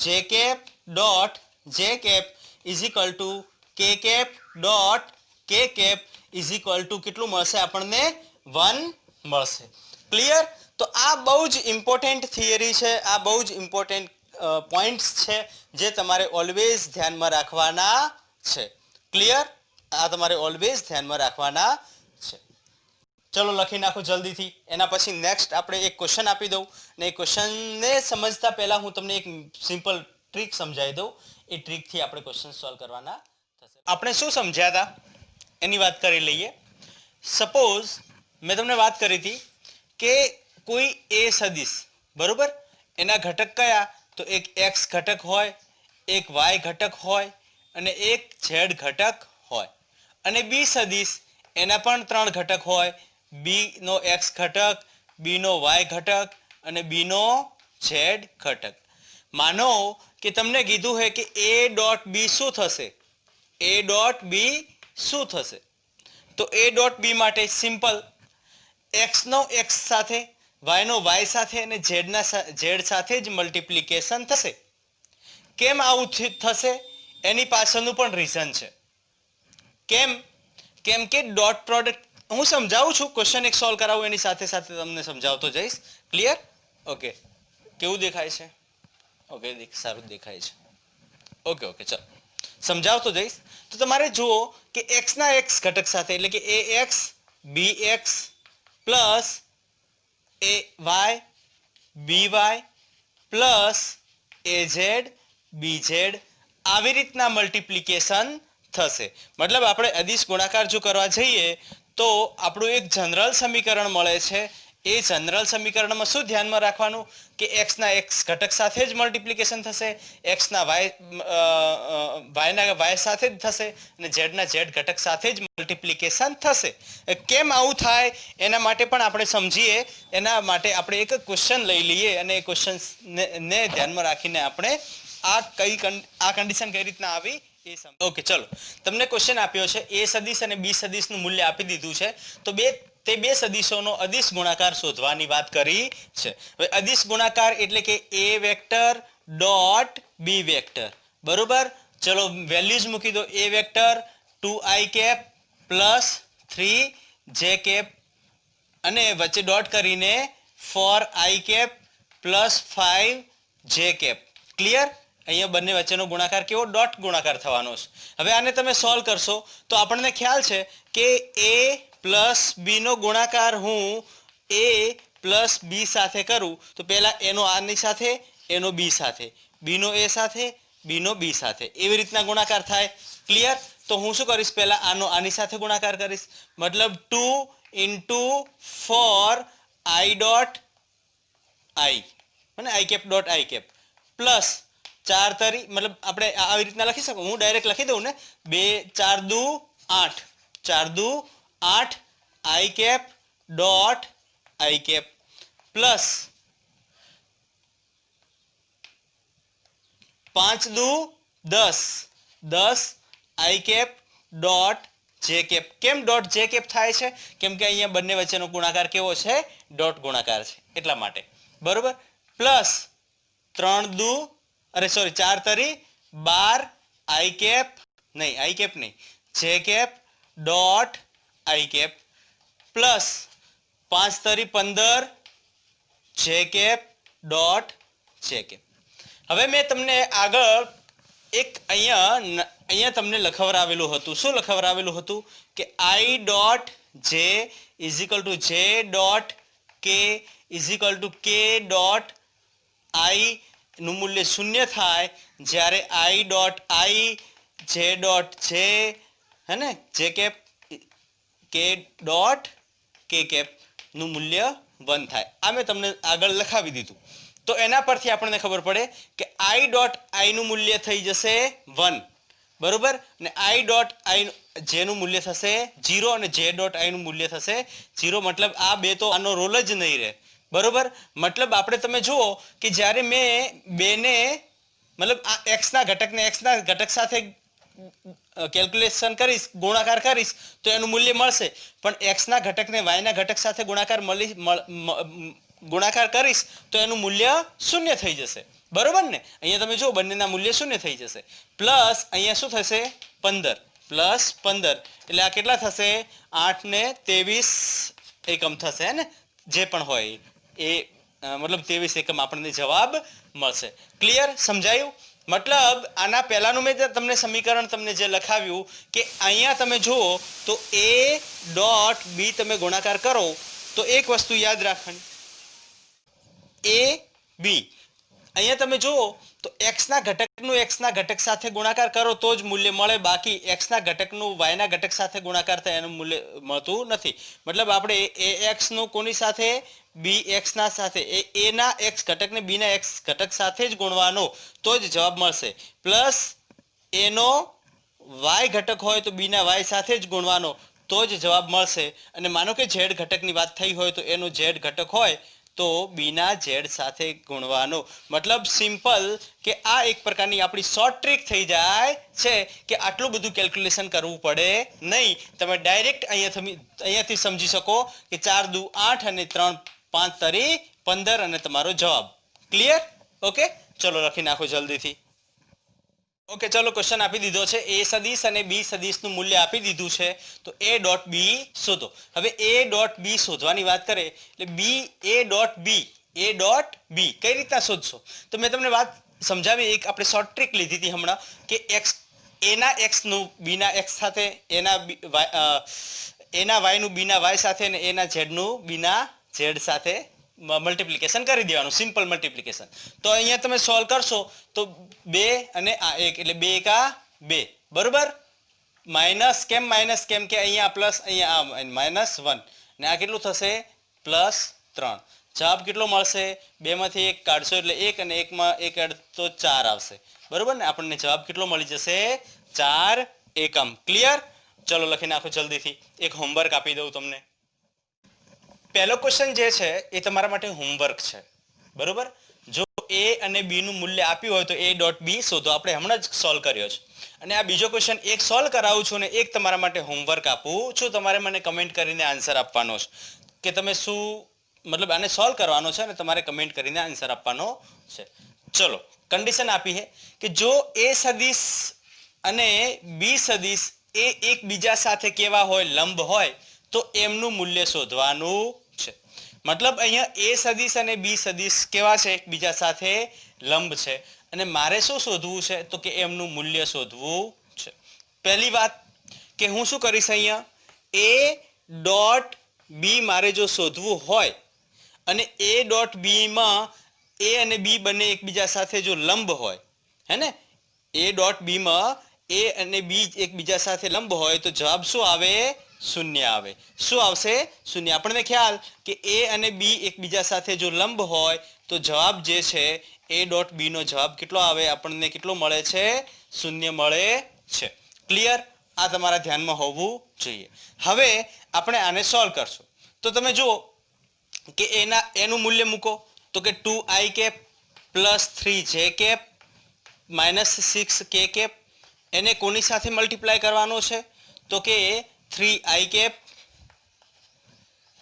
j cap dot j cap is equal to k cap dot k cap is equal to કેટલું મળશે આપણને? 1 મળશે. ક્લિયર? તો આ બહુ જ ઇમ્પોર્ટન્ટ થિયરી છે. આ બહુ જ ઇમ્પોર્ટન્ટ પોઈન્ટ્સ છે જે તમારે ઓલવેઝ ધ્યાનમાં રાખવાના છે. ક્લિયર? આ તમારે ઓલવેઝ ધ્યાનમાં રાખવાના છે. ચલો લખી નાખો જલ્દીથી. એના પછી નેક્સ્ટ આપણે એક ક્વેશ્ચન આપી દઉં ને એ ક્વેશ્ચનને સમજતા પહેલા હું તમને એક સિમ્પલ ટ્રીક સમજાવી દઉં. એ ટ્રીકથી આપણે ક્વેશ્ચન સોલ્વ કરવાના થશે. આપણે શું સમજ્યા હતા એની વાત કરી લઈએ. સપોઝ મેં તમને વાત કરી હતી કે કોઈ એ સદિશ બરોબર એના ઘટક કયા? તો એક એક્સ ઘટક હોય, એક વાય ઘટક હોય અને એક ઝેડ ઘટક હોય. અને બી સદિશ એના પણ 3 ઘટક હોય. બી નો એક્સ ઘટક, બી નો વાય ઘટક અને બી નો ઝેડ ઘટક. માનો કે તમને કીધું છે કે એ ડોટ બી શું થશે? એ ડોટ બી શું થશે? તો એ ડોટ બી માટે સિમ્પલ એક્સ નો એક્સ સાથે, વાય નો વાય સાથે અને ઝેડ સાથે જ મલ્ટીપ્લિકેશન થશે. કેમ આવું થશે? એની પાછળનું પણ રીઝન છે. કેમ કે ડોટ પ્રોડક્ટ હું સમજાવું છું. ક્વેશ્ચન એક સોલ્વ કરાવું એની સાથે સાથે તમને સમજાવતો જઈશ. ક્લિયર? ઓકે. કેવું દેખાય છે? ઓકે, સારું દેખાય છે. ઓકે ચાલો સમજાવતો જઈશ. તો તમારે જુઓ કે એક્સ ના એક્સ ઘટક સાથે એટલે કે A X B X plus A Y B Y plus A Z B Z આવી રીતના મલ્ટીપ્લિકેશન થશે. મતલબ આપણે અદિશ ગુણાકાર જો કરવા જઈએ તો આપણું એક જનરલ સમીકરણ મળે છે. એ જનરલ સમીકરણમાં શું ધ્યાનમાં રાખવાનું કે એક્સ ના એક્સ ઘટક સાથે જ મલ્ટીપ્લિકેશન થશે, એક્સ ના વાયના વાય સાથે જ થશે અને ઝેડ ના ઝેડ ઘટક સાથે જ મલ્ટીપ્લિકેશન થશે. કેમ આવું થાય એના માટે પણ આપણે સમજીએ. એના માટે આપણે એક ક્વેશ્ચન લઈ લઈએ અને એ ક્વેશ્ચનને ધ્યાનમાં રાખીને આપણે આ કન્ડિશન કઈ રીતના આવી એ ઓકે ચલો તમને ક્વેશ્ચન આપ્યો છે. એ સદિશ અને બી સદિશનું મૂલ્ય આપી દીધું છે. તો તે બે સદિશોનો અદિશ ગુણાકાર શોધવાની વાત કરી છે. હવે અદિશ ગુણાકાર એટલે કે A vector dot B vector બરોબર. ચલો વેલ્યુઝ મૂકી દો. A vector 2i cap plus 3j cap અને વચ્ચે ડોટ કરીને 4i cap plus 5j cap. Clear? અહીંયા બંને વચ્ચેનો ગુણાકાર કેવો ડોટ ગુણાકાર થવાનો છે. હવે આને તમે સોલ્વ કરશો તો આપણને ખ્યાલ છે કે a પ્લસ બી નો ગુણાકાર હું a પ્લસ બી સાથે કરું તો પહેલા એનો આની સાથે, એનો બી સાથે, બી નો એ સાથે, બી નો બી સાથે, એવી રીતના ગુણાકાર થાય. ક્લિયર? તો હું શું કરીશ, પહેલા આનો આની સાથે ગુણાકાર કરીશ, મતલબ 2 into 4 i ડોટ i અને i cap dot i cap plus 4 તરી, મતલબ આપણે આવી રીતના લખી શકો. હું ડાયરેક્ટ લખી દઉં ને, 2 4 દુ 8, 4 દુ 8 i cap dot i cap plus 5 દુ 10, 10 i cap dot j cap. કેમ ડોટ જે કેપ થાય છે? કેમ કે અહીંયા બંને વચ્ચેનો ગુણાકાર કેવો છે? ડોટ ગુણાકાર છે, એટલા માટે. બરોબર? પ્લસ 3 દુ 4 તરી 12 i કેપ નહીં, i કેપ નહીં, j cap dot i cap plus 5 તરી 15 જે કેપ ડોટ જે કેપ. હવે મેં તમને આગળ એક અહીંયા તમને લખવરાવેલું હતું. શું લખવરાવેલું હતું? કે i ડોટ જે ઇઝ ઇક્વલ ટુ જે ડોટ કે ઇઝ ઇક્વલ ટુ કે ડોટ i નું મૂલ્ય 0 થાય જ્યારે i ડોટ i જે ડોટ જે હે ને જે કેપ કે ડોટ કે કેપ નું મૂલ્ય 1 થાય. આ મેં તમને આગળ લખાવી દીધું. તો એના પરથી આપણને ખબર પડે કે i ડોટ i નું મૂલ્ય થઈ જશે 1. બરોબર? અને i ડોટ i જેનું મૂલ્ય થશે 0 અને જે ડોટ i નું મૂલ્ય થશે 0. મતલબ આ બે તો આનો રોલ જ નહીં રહે. બરોબર? મતલબ આપણે તમે જુઓ કે જ્યારે મેં બેને મતલબ આ x ના ઘટક સાથે કેલ્ક્યુલેશન કરીશ, ગુણાકાર કરીશ તો એનું મૂલ્ય મળશે. પણ x ના ઘટકને y ના ઘટક સાથે ગુણાકાર કરીશ તો એનું મૂલ્ય 0 થઈ જશે. બરોબર ને? અહીંયા તમે જુઓ બંનેના મૂલ્ય 0 થઈ જશે. પ્લસ અહીંયા શું થશે? 15 પ્લસ 15 એટલે આ કેટલા થશે? 8 ને 23 એકમ થશે, હે ને? જે પણ હોય એ મતલબ 23 એકમ આપણને જવાબ મળશે. ક્લિયર? સમજાયું? મતલબ આના પહેલાનું મેં તમને સમીકરણ તમને જે લખાવ્યું કે અહીંયા તમે જુઓ તો a ડોટ b તમે ગુણાકાર કરો તો એક વસ્તુ યાદ રાખવાની, a b અહીંયા તમે જુઓ તો x ના ઘટક સાથે ગુણાકાર કરો તો જ મૂલ્ય મળે, બાકી x ના ઘટકનું y ના ઘટક સાથે ગુણાકાર થાય એનું મૂલ્ય મળતું નથી. મતલબ આપણે ax નું કોની સાથે? bx ના સાથે, a ના x ઘટકને b ના x ઘટક સાથે જ ગુણવાનો તો જ જવાબ મળશે. પ્લસ a નો y ઘટક હોય તો b ના y સાથે જ ગુણવાનો તો જ જવાબ મળશે. અને માનો કે z ઘટકની વાત થઈ હોય તો એનો z ઘટક હોય તો બી ના ઝેડ સાથે ગુણવાનો. મતલબ સિમ્પલ કે આ એક પ્રકારની આપણી શોર્ટ ટ્રીક થઈ જાય છે કે આટલું બધું કેલ્ક્યુલેશન કરવું પડે નહીં. તમે ડાયરેક્ટ અહીંયાથી સમજી શકો કે 4 દુ 8 અને 3 5 તરી 15 અને તમારો જવાબ. ક્લિયર? ઓકે, ચલો લખી નાખો જલ્દીથી. ઓકે, ચલો ક્વેશ્ચન આપી દીધો છે. એ સદિશ અને બી સદિશનું મૂલ્ય આપી દીધું છે તો a ડોટ બી શોધો. હવે a ડોટ બી શોધવાની વાત કરે એટલે a ડોટ બી કઈ રીતના શોધશો? તો મેં તમને વાત સમજાવી, એક આપણે શોર્ટ ટ્રીક લીધી હતી હમણાં કે a ના x નું b ના x સાથે, a ના y નું b ના y સાથે અને a ના z નું b ના z સાથે મલ્ટીપ્લિકેશન કરી દેવાનું, સિમ્પલ મલ્ટીપ્લિકેશન. તો અહીંયા તમે સોલ્વ કરશો તો 2 અને આ 1 એટલે 2 એકા 2. બરોબર? માઇનસ કેમ કે અહીંયા પ્લસ અહીંયા માઇનસ 1 ને આ કેટલું થશે? પ્લસ 3. જવાબ કેટલો મળશે? 2 માંથી 1 કાઢશો એટલે 1 અને 1 માં 1 કાઢ તો 4 આવશે. બરોબર ને? આપણને જવાબ કેટલો મળી જશે? 4 એકમ. ક્લિયર? ચલો લખી નાખો જલ્દીથી. એક હોમવર્ક આપી દઉં તમને. પહેલો ક્વેશ્ચન જે છે એ તમારા માટે હોમવર્ક છે. બરોબર? જો a અને b નું મૂલ્ય આપ્યું હોય તો a ડોટ બી શોધો. આપણે હમણાં જ સોલ્વ કર્યો છે. અને આ બીજો ક્વેશ્ચન એક સોલ્વ કરાવું છું અને એક તમારા માટે હોમવર્ક આપું છું. તમારે મને કમેન્ટ કરીને આન્સર આપવાનો છે કે તમે શું મતલબ આને સોલ્વ કરવાનો છે અને તમારે કમેન્ટ કરીને આન્સર આપવાનો છે. ચલો, કન્ડિશન આપી છે કે જો a સદિશ અને b સદિશ એ એકબીજા સાથે કેવા હોય? લંબ હોય તો એમનું મૂલ્ય શોધવાનું છે. મતલબ અહીંયા a સદિશ અને b સદિશ કેવા છે? એકબીજા સાથે લંબ છે. અને મારે શું શોધવું છે તો કે એમનું મૂલ્ય શોધવું છે. પહેલી વાત કે હું શું કરીશ, અહીંયા એ ડોટ બી મારે જો શોધવું હોય અને એ ડોટ બીમાં એ અને બી બંને એકબીજા સાથે જો લંબ હોય, હે ને, એ ડોટ બીમાં એ અને બી એકબીજા સાથે લંબ હોય તો જવાબ શું આવે? શૂન્ય આવે. શું આવશે? શૂન્ય. આપણને ખ્યાલ કે એ અને બી એકબીજા સાથે જો લંબ હોય તો જવાબ જે છે એ ડોટ બી નો જવાબ કેટલો આવે? આપણને કેટલો મળે છે? શૂન્ય મળે છે. ક્લિયર? આ તમારા ધ્યાનમાં હોવું જોઈએ. હવે આપણે આને સોલ્વ કરશું તો તમે જુઓ કે એનું મૂલ્ય મૂકો તો કે 2i cap plus 3j cap minus 6k cap. એને કોની સાથે મલ્ટીપ્લાય કરવાનો છે તો કે 3i cap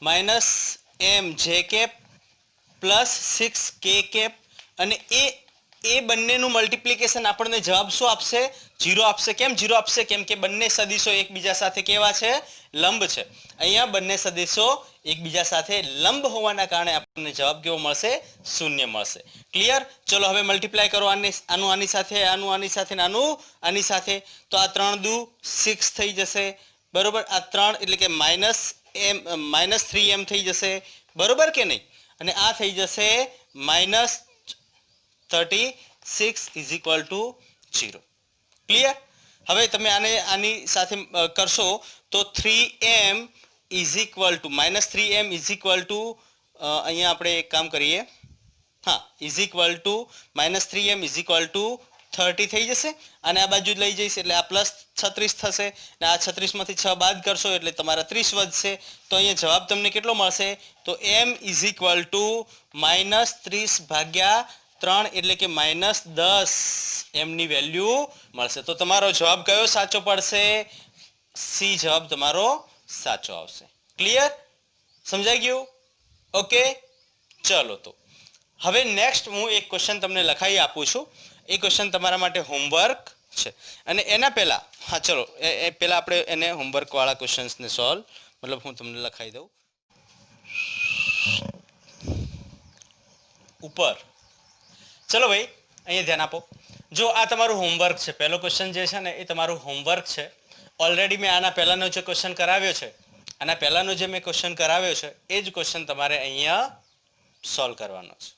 minus mj cap plus 6k cap. અને એ બંનેનું મલ્ટિપ્લિકેશન આપણને જવાબ શું આપશે? 0 આપશે. કેમ 0 આપશે? કેમ કે બંને સદિશો એકબીજા સાથે કેવા છે? લંબ છે. અહીંયા બંને સદિશો એકબીજા સાથે લંબ હોવાના કારણે આપણને જવાબ કેવો મળશે? શૂન્ય મળશે. ક્લિયર? ચલો હવે મલ્ટીપ્લાય કરો આનું આની સાથે, આનું આની સાથે, આનું આની સાથે. તો આ 3 દુ 6 થઈ જશે, બરોબર. આ 3 એટલે કે માઇનસ 3m થઈ જશે, બરોબર કે નહીં? અને આ થઈ જશે minus 36 is equal two 0. Clear? હવે તમે આની સાથે કરશો તો 3m is equal two minus 3m is equal two અહીંયા આપણે એક કામ કરીએ, હા, is equal two minus 3m is equal two 30 થઈ જશે. અને આ બાજુ લઈ જઈશ એટલે આ પ્લસ 36 થશે. અને આ 36 માંથી 6 બાદ કરશો એટલે તમારા 30 વધશે. તો અહીંયા જવાબ તમને કેટલો મળશે? તો m is equal two minus 30 ભાગ્યા 3 એટલે કે માઇનસ 10 એમની વેલ્યુ મળશે. તો તમારો જવાબ કયો સાચો પડશે? સી જવાબ તમારો સાચો આવશે. ક્લિયર? સમજાઈ ગયું? ઓકે, ચલો. તો હવે નેક્સ્ટ હું એક ક્વેશ્ચન તમને લખાઈ આપું છું. એ ક્વેશ્ચન તમારા માટે હોમવર્ક છે. અને એના પહેલા, હા ચલો, એ પહેલા આપણે એને હોમવર્ક વાળા ક્વેશ્ચન્સને સોલ્વ, મતલબ હું તમને લખાઈ દઉં ઉપર. ચલો ભાઈ, અહીંયા ધ્યાન આપો. જો આ તમારું હોમવર્ક છે. પહેલો ક્વેશ્ચન જે છે ને એ તમારું હોમવર્ક છે. ઓલરેડી મેં આના પહેલાનો જે ક્વેશ્ચન કરાવ્યો છે, આના પહેલાનો જે મેં ક્વેશ્ચન કરાવ્યો છે એ જ ક્વેશ્ચન તમારે અહીંયા સોલ્વ કરવાનો છે,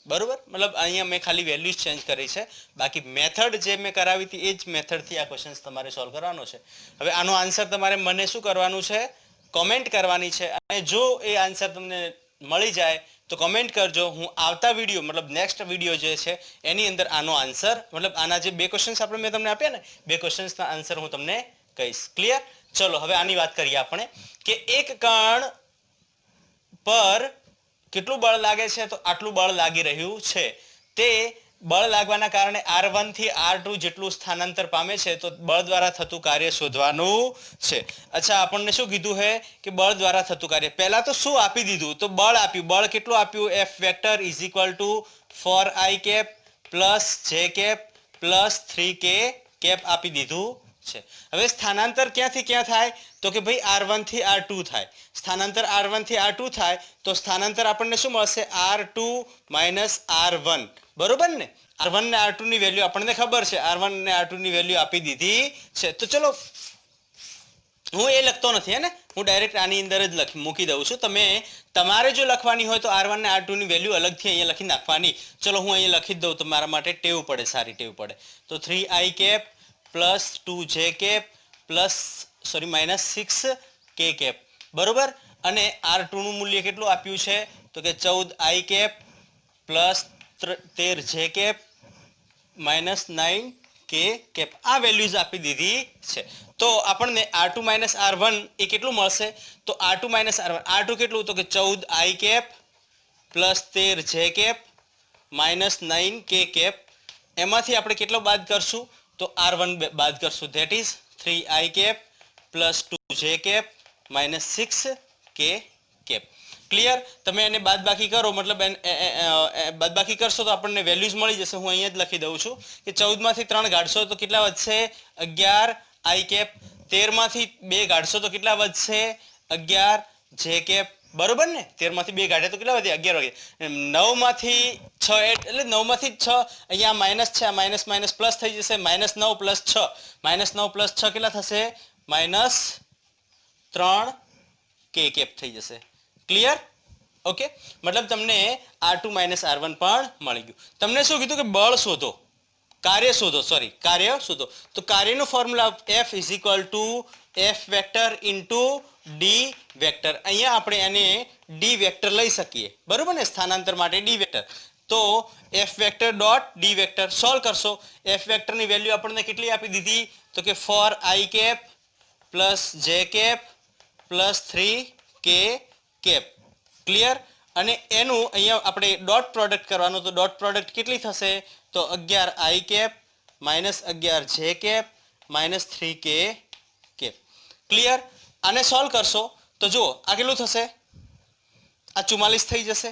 બરોબર. મતલબ અહીંયા મેં ખાલી વેલ્યુઝ ચેન્જ કરી છે, બાકી મેથડ જે મેં કરાવી હતી એ જ મેથડથી આ ક્વેશ્ચન તમારે સોલ્વ કરવાનો છે. હવે આનો આન્સર તમારે મને શું કરવાનું છે? કોમેન્ટ કરવાની છે. અને જો એ આન્સર તમને મળી જાય તો કમેન્ટ કરજો. હું આવતા વિડીયો, મતલબ નેક્સ્ટ વિડીયો જે છે એની અંદર આનો આન્સર, મતલબ આના જે બે ક્વેશ્ચન્સ આપણે મેં તમને આપ્યા ને, બે ક્વેશ્ચન્સના આન્સર હું તમને કહીશ. ક્લિયર? ચલો હવે આની વાત કરીએ આપણે કે એક કણ પર કેટલું બળ લાગે છે? તો આટલું બળ લાગી રહ્યું છે. તે બળ લાગવાના કારણે R1 થી R2 જેટલું સ્થાનાંતર પામે છે. તો બળ દ્વારા થતું કાર્ય શોધવાનું છે. અચ્છા, આપણને શું કીધું છે કે બળ દ્વારા થતું કાર્ય? પહેલા તો શું આપી દીધું? તો બળ આપ્યું. બળ કેટલું આપ્યું? F vector is equal to 4i cap plus j cap plus 3k cap આપી દીધું છે. હવે સ્થાનાંતર ક્યાંથી ક્યાં થાય? તો કે ભાઈ R1 થી R2 થાય. સ્થાનાંતર R1 થી R2 થાય તો સ્થાનાંતર આપણને શું મળશે? R2 માઇનસ R1, બરોબર ને? R1 ને R2 ની વેલ્યુ આપણને ખબર છે. R1 અને R2 ની વેલ્યુ આપી દીધી છે. તો ચલો, હું એ લખતો નથી, હે ને, હું ડાયરેક્ટ આની અંદર જ મૂકી દઉં છું. તમારે જો લખવાની હોય તો R1 ને R2 ની વેલ્યુ અલગથી અહીંયા લખી નાખવાની. ચલો હું અહીંયા લખી જ દઉં તો મારા માટે ટેવ પડે, સારી ટેવ પડે. તો 3i cap plus 2j cap plus minus 6k cap, બરોબર. અને R2 નું મૂલ્ય કેટલું આપ્યું છે? તો કે 14i cap plus 13j cap minus 9k cap. આ વેલ્યુઝ આપી દીધી છે. તો આપણને R2 માઇનસ R1 એ કેટલું મળશે? તો R2 માઇનસ R1 કેટલું? તો કે 14i cap plus 13j cap minus 9k cap. એમાંથી આપણે કેટલો બાદ કરશું? તો R1 બાદ કરશું. That is 3i cap plus 2j cap minus 6k cap. Clear? તમે એને બાદબાકી કરો, મતલબ બાદબાકી કરશો તો આપણને વેલ્યુઝ મળી જશે. હું અહીંયા જ લખી દઉં છું કે 14 માંથી 3 કાઢશો તો કેટલા વધશે? 11i cap. 13 માંથી 2 કાઢશો તો કેટલા વધશે? 11j cap. બરોબર ને? 13 માંથી 2 કાઢ્યા તો કેટલા વધ્યા? 11 વધ્યા. 9 માંથી 6 એટલે 9 માંથી 6 અહીંયા માઇનસ છે, આ માઇનસ માઇનસ પ્લસ થઈ જશે. -9 + 6 -9 + 6 કેટલા થશે? -3 કે કેપ થઈ જશે. ક્લિયર? ઓકે, મતલબ તમને R2 - R1 પણ મળી ગયું. તમને શું કીધું કે બળ શોધો, કાર્ય શોધો, સોરી કાર્ય શોધો. તો કાર્યનું formula F = F vector into D vector. અહીંયા આપણે એને ડી વેક્ટર લઈ શકીએ, બરોબર ને? સ્થાનાંતર માટે ડી વેક્ટર. તો F vector dot d vector solve કરશો. F વેક્ટરની વેલ્યુ આપણને કેટલી આપી દીધી? તો કે 4i cap plus j cap plus 3k cap. Clear? અને એનું અહીંયા આપણે ડોટ પ્રોડક્ટ કરવાનું. તો ડોટ પ્રોડક્ટ કેટલી થશે? તો 11i cap minus 11j cap minus 3k cap. Clear? આને સોલ્વ કરશો તો જુઓ આ કેટલું થશે? આ 44 થઈ જશે.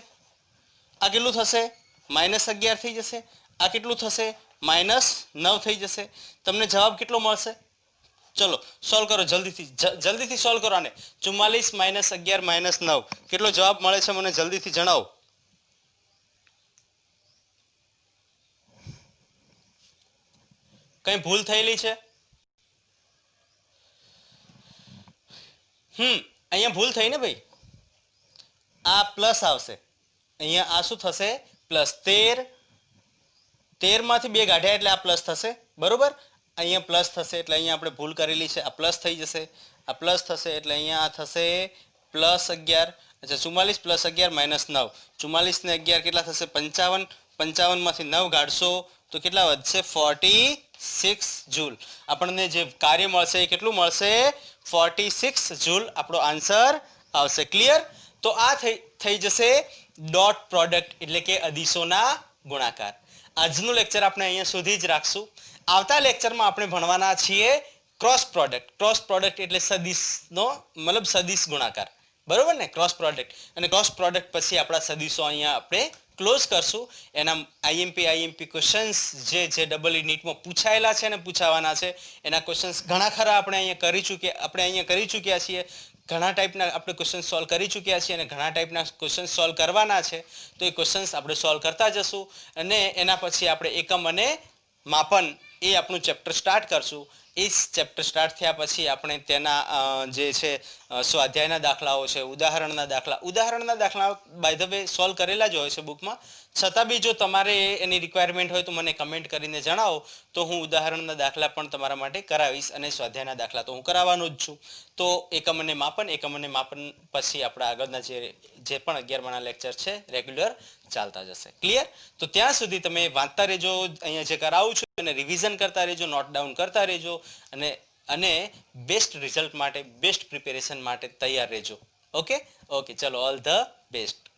આ કેટલું થશે? -11 થઈ જશે. આ કેટલું થશે? -9 થઈ જશે. તમને જવાબ કેટલો મળશે? ચલો સોલ્વ કરો જલ્દીથી સોલ્વ કરો આને. 44 - 11 - 9 કેટલો જવાબ મળે છે મને જલ્દીથી જણાવો. કઈ ભૂલ થયેલી છે? અહીંયા ભૂલ થઈ ને ભાઈ. આ પ્લસ આવશે, અહીંયા આ શું થશે? પ્લસ. 13 માંથી 2 કાઢ્યા એટલે આ પ્લસ થશે, બરોબર? અહીંયા પ્લસ થશે એટલે અહીંયા આપણે ભૂલ કરેલી છે, આ પ્લસ થઈ જશે. આ પ્લસ થશે એટલે અહીંયા આ થશે +11. અચ્છા, 44 + 11 - 9. 44 ને 11 કેટલા થશે? 55. 55 માંથી 9 કાઢશો તો કેટલા વધશે? 46 જૂલ. આપણને જે કાર્ય મળશે એ કેટલું મળશે? 46 જૂલ આપણો આન્સર આવશે. ક્લિયર? તો આ થઈ જશે ડોટ પ્રોડક્ટ એટલે કે અદિશોના ગુણાકાર. આજનું લેક્ચર આપણે અહીંયા સુધી જ રાખશું. આવતા લેક્ચરમાં આપણે ભણવાના છીએ ક્રોસ પ્રોડક્ટ. ક્રોસ પ્રોડક્ટ એટલે સદિશનો મતલબ સદિશ ગુણાકાર, બરોબર ને? Cross product. અને ક્રોસ પ્રોડક્ટ પછી આપણા સદિશો અહીંયા આપણે ક્લોઝ કરશું. એના આઈએમપી ક્વેશ્ચન્સ જે ડબલ નીટમાં પૂછાયેલા છે અને પૂછાવાના છે એના ક્વેશ્ચન્સ ઘણા ખરા આપણે અહીંયા કરી ચૂક્યા છીએ. ઘણા ટાઈપના આપણે ક્વેશ્ચન સોલ્વ કરી ચૂક્યા છીએ અને ઘણા ટાઈપના ક્વેશ્ચન સોલ્વ કરવાના છે. તો એ ક્વેશ્ચન્સ આપણે સોલ્વ કરતા જશું અને એના પછી આપણે એકમ અને માપન એ આપણું ચેપ્ટર સ્ટાર્ટ કરશું. એ ચેપ્ટર સ્ટાર્ટ થયા પછી આપણે તેના જે છે સ્વાધ્યાયના દાખલાઓ છે, ઉદાહરણના દાખલા બાય ધ વે સોલ્વ કરેલા જ હોય છે બુકમાં. છતાં બી જો તમારે એની રિક્વાયરમેન્ટ હોય તો મને કમેન્ટ કરીને જણાવો, તો હું ઉદાહરણના દાખલા પણ તમારા માટે કરાવીશ અને સ્વાધ્યાયના દાખલા તો હું કરાવવાનો જ છું. તો એકમ અને માપન પછી આપણા આગળના જે પણ 11માના લેક્ચર છે રેગ્યુલર ચાલતા જશે. ક્લિયર? તો ત્યાં સુધી તમે વાંચતા રહેજો, અહીંયા જે કરાવું છું એને રિવિઝન કરતા રહેજો, નોટ ડાઉન કરતા રહેજો અને બેસ્ટ રિઝલ્ટ માટે, બેસ્ટ પ્રિપેરેશન માટે તૈયાર રહેજો. ઓકે, ચલો, ઓલ ધ બેસ્ટ.